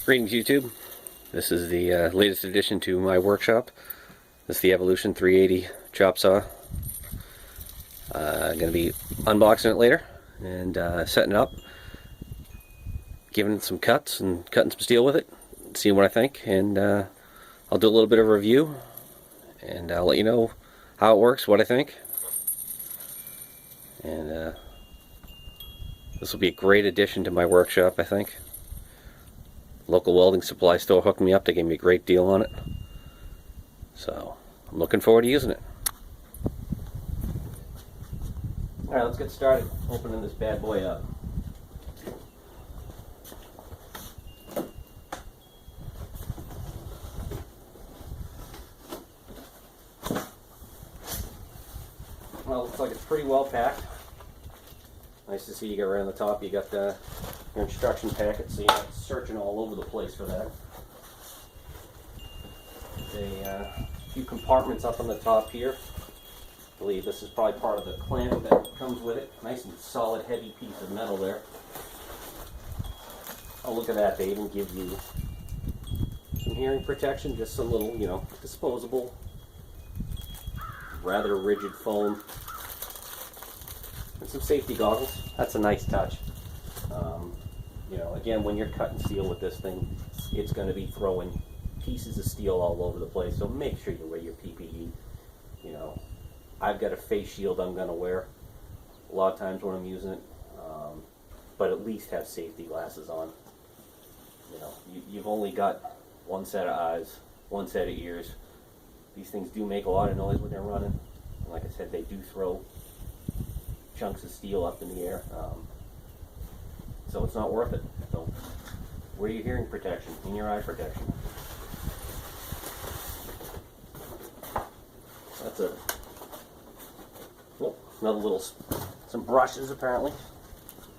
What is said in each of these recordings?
Greetings YouTube. This is the latest addition to my workshop. This is the EVO380 chop saw. I'm going to be unboxing it later and setting it up, giving it some cuts and cutting some steel with it, seeing what I think, and I'll do a little bit of a review and I'll let you know how it works, what I think, and this will be a great addition to my workshop, I think. Local welding supply store hooked me up. They gave me a great deal on it. So, I'm looking forward to using it. Alright, let's get started opening this bad boy up. Well, it looks like it's pretty well packed. Nice to see you got right on the top. You got your instruction packet, so you're not searching all over the place for that. There's a few compartments up on the top here. I believe this is probably part of the clamp that comes with it. Nice and solid, heavy piece of metal there. Oh, look at that. They even give you some hearing protection, just some little, disposable, rather rigid foam. And some safety goggles. That's a nice touch. Again, when you're cutting steel with this thing, it's going to be throwing pieces of steel all over the place, so make sure you wear your PPE. I've got a face shield I'm going to wear a lot of times when I'm using it, but at least have safety glasses on. You've only got one set of eyes, one set of ears. These things do make a lot of noise when they're running, and like I said, they do throw chunks of steel up in the air, so it's not worth it. So wear your hearing protection and your eye protection. That's another little, some brushes apparently.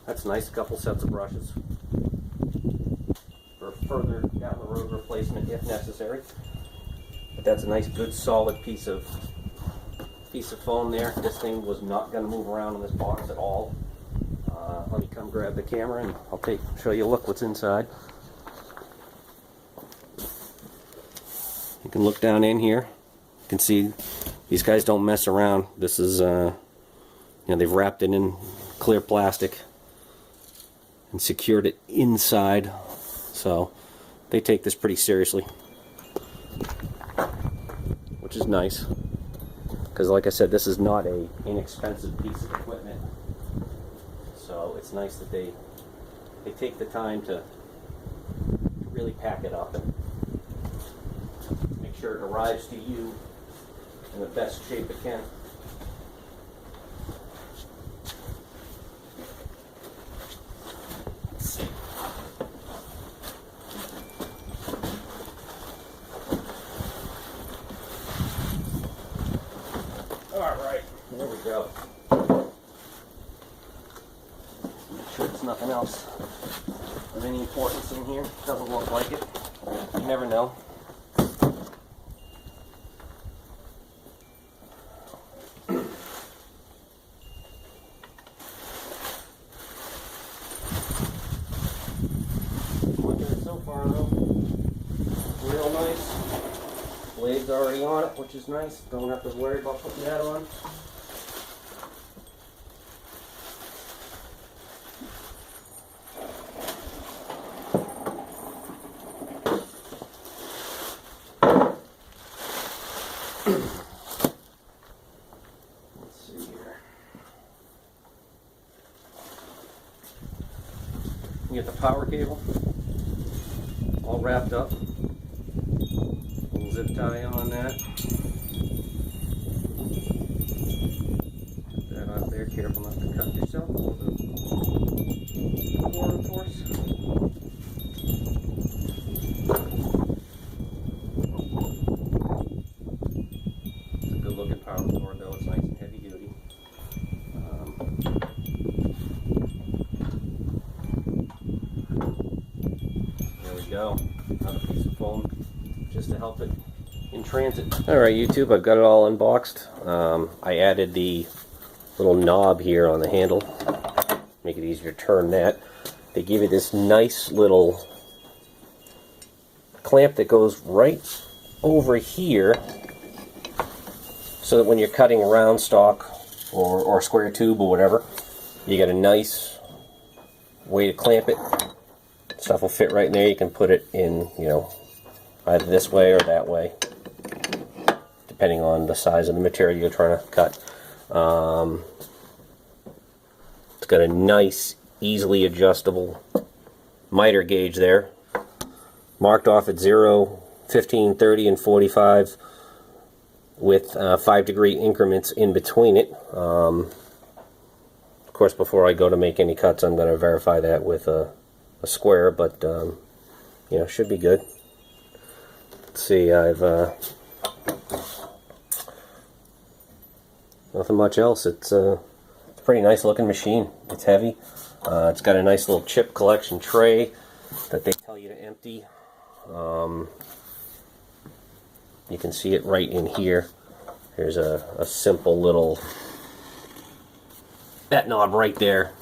That's nice, a couple sets of brushes for further down the road replacement if necessary. But that's a nice, good, solid piece of foam there. This thing was not going to move around in this box at all. Let me come grab the camera and I'll show you a look what's inside. You can look down in here. You can see these guys don't mess around. This is, they've wrapped it in clear plastic and secured it inside. So they take this pretty seriously, which is nice. Because like I said, this is not an inexpensive piece of equipment. So it's nice that they take the time to really pack it up and make sure it arrives to you in the best shape it can. Let's see. Alright, there we go. Make sure there's nothing else of any importance in here. Doesn't look like it. You never know. Looking at it so far though, real nice. Blade's already on it, which is nice. Don't have to worry about putting that on. Let's see here. You get the power cable all wrapped up. Little zip tie on that. Put that out there. Careful not to cut yourself with the cord, of course. It's a good looking power cord though. It's nice and heavy duty. There we go. Another piece of foam just to help it in transit. Alright YouTube, I've got it all unboxed. I added the little knob here on the handle, make it easier to turn that. They give you this nice little clamp that goes right over here, so that when you're cutting round stock or square tube or whatever, you get a nice way to clamp it. Stuff will fit right in there. You can put it in, you know, either this way or that way, depending on the size of the material you're trying to cut. It's got a nice, easily adjustable miter gauge there, marked off at 0, 15, 30, and 45, with 5-degree increments in between it. Of course, before I go to make any cuts, I'm going to verify that with a square, but you know, should be good. Let's see, I've nothing much else. It's a pretty nice looking machine. It's heavy. It's got a nice little chip collection tray that they tell you to empty. You can see it right in here. There's a simple little, that knob right there.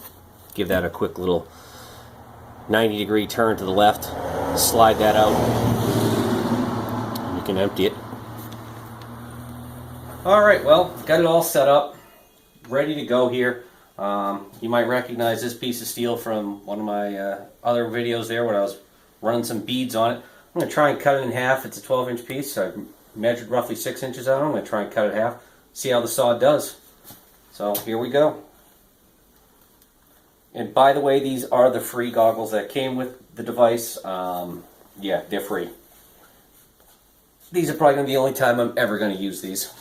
Give that a quick little 90-degree turn to the left. Slide that out. You can empty it. Alright, well, got it all set up. Ready to go here. You might recognize this piece of steel from one of my other videos there when I was running some beads on it. I'm going to try and cut it in half. It's a 12-inch piece, so I've measured roughly 6 inches out. I'm going to try and cut it in half, see how the saw does. So here we go. And by the way, these are the free goggles that came with the device. Yeah, they're free. These are probably going to be the only time I'm ever going to use these.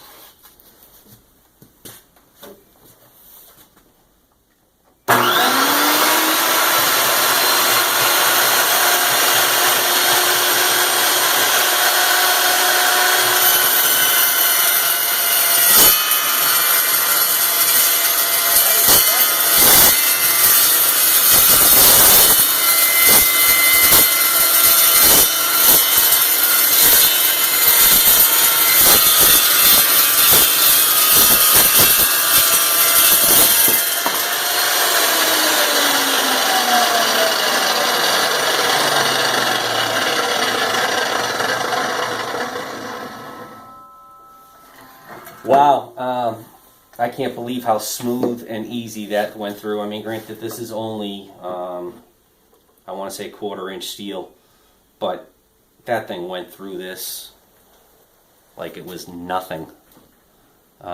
Wow, I can't believe how smooth and easy that went through. I mean, granted, this is only, I want to say 1/4-inch steel, but that thing went through this like it was nothing. It's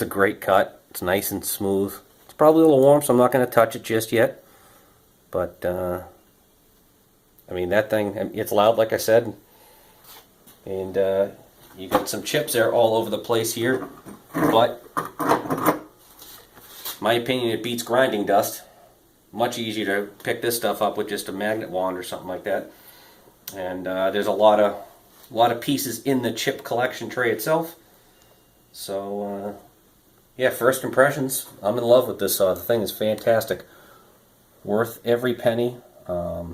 a great cut. It's nice and smooth. It's probably a little warm, so I'm not going to touch it just yet. But, I mean, that thing, it's loud, like I said. And you got some chips there all over the place here. But, my opinion, it beats grinding dust. Much easier to pick this stuff up with just a magnet wand or something like that. And there's a lot of pieces in the chip collection tray itself. So, yeah, first impressions. I'm in love with this saw. The thing is fantastic. Worth every penny. Yeah,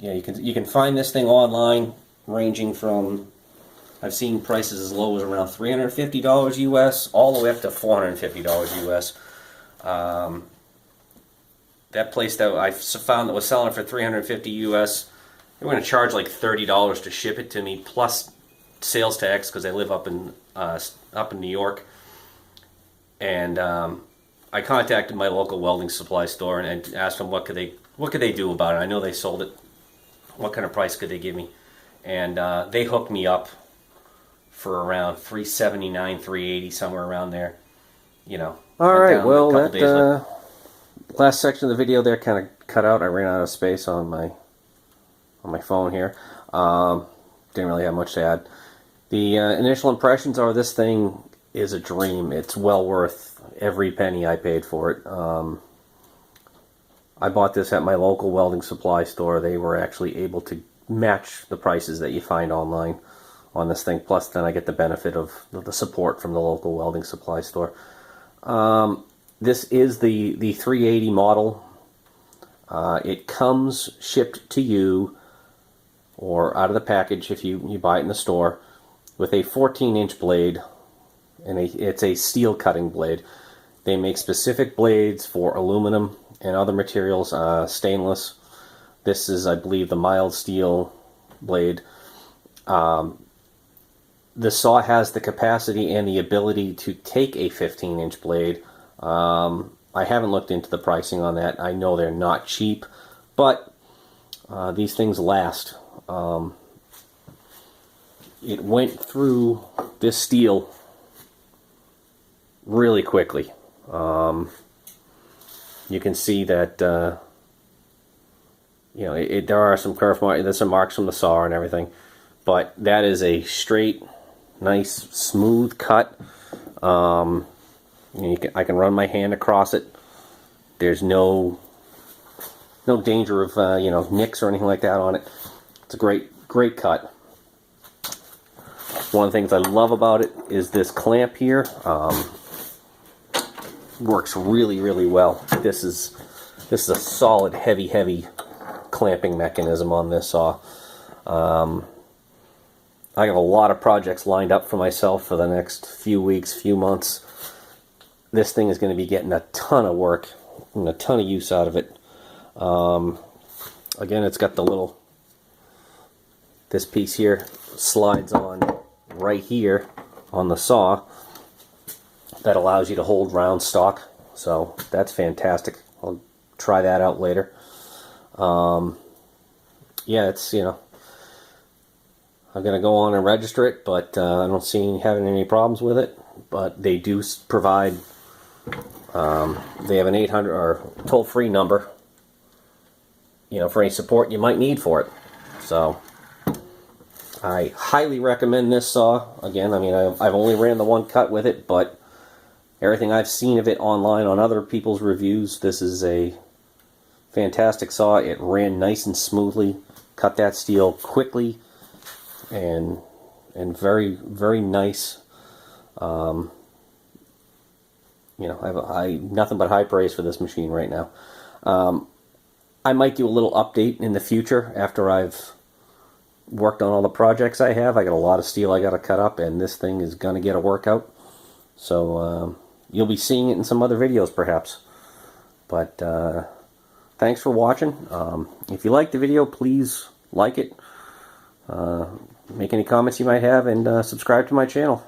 you can find this thing online, ranging from, I've seen prices as low as around $350 US, all the way up to $450 US. That place that I found that was selling it for $350 US, they were going to charge like $30 to ship it to me, plus sales tax, because I live up in New York. And I contacted my local welding supply store and asked them what could they do about it. I know they sold it. What kind of price could they give me? And they hooked me up for around $379, $380, somewhere around there. You know. All right. Well, that last section of the video there kind of cut out. I ran out of space on my phone here. Didn't really have much to add. The initial impressions are this thing is a dream. It's well worth every penny I paid for it. I bought this at my local welding supply store. They were actually able to match the prices that you find online on this thing. Plus, then I get the benefit of the support from the local welding supply store. This is the 380 model. It comes shipped to you, or out of the package if you buy it in the store, with a 14-inch blade, and it's a steel cutting blade. They make specific blades for aluminum and other materials, stainless. This is, I believe, the mild steel blade. The saw has the capacity and the ability to take a 15-inch blade. I haven't looked into the pricing on that. I know they're not cheap, but these things last. It went through this steel really quickly. You can see that you know, there are some curve marks, there's some marks from the saw and everything, but that is a straight, nice, smooth cut. I can run my hand across it. There's no danger of you know, nicks or anything like that on it. It's a great cut. One of the things I love about it is this clamp here. Works really well. This is a solid, heavy clamping mechanism on this saw. I have a lot of projects lined up for myself for the next few weeks, few months. This thing is going to be getting a ton of work and a ton of use out of it. Again, it's got the little, this piece here slides on right here on the saw. That allows you to hold round stock, so that's fantastic. I'll try that out later. Yeah, it's, you know, I'm going to go on and register it, but I don't see having any problems with it. But they do provide, they have an 800 or toll-free number, you know, for any support you might need for it. So I highly recommend this saw. Again, I mean, I've only ran the one cut with it, but everything I've seen of it online on other people's reviews, this is a fantastic saw. It ran nice and smoothly, cut that steel quickly, and very nice. You know, I nothing but high praise for this machine right now. I might do a little update in the future after I've worked on all the projects I have. I got a lot of steel I got to cut up, and this thing is going to get a workout. So you'll be seeing it in some other videos perhaps. But thanks for watching. If you liked the video, please like it. Make any comments you might have, and subscribe to my channel.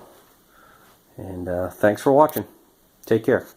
And thanks for watching. Take care.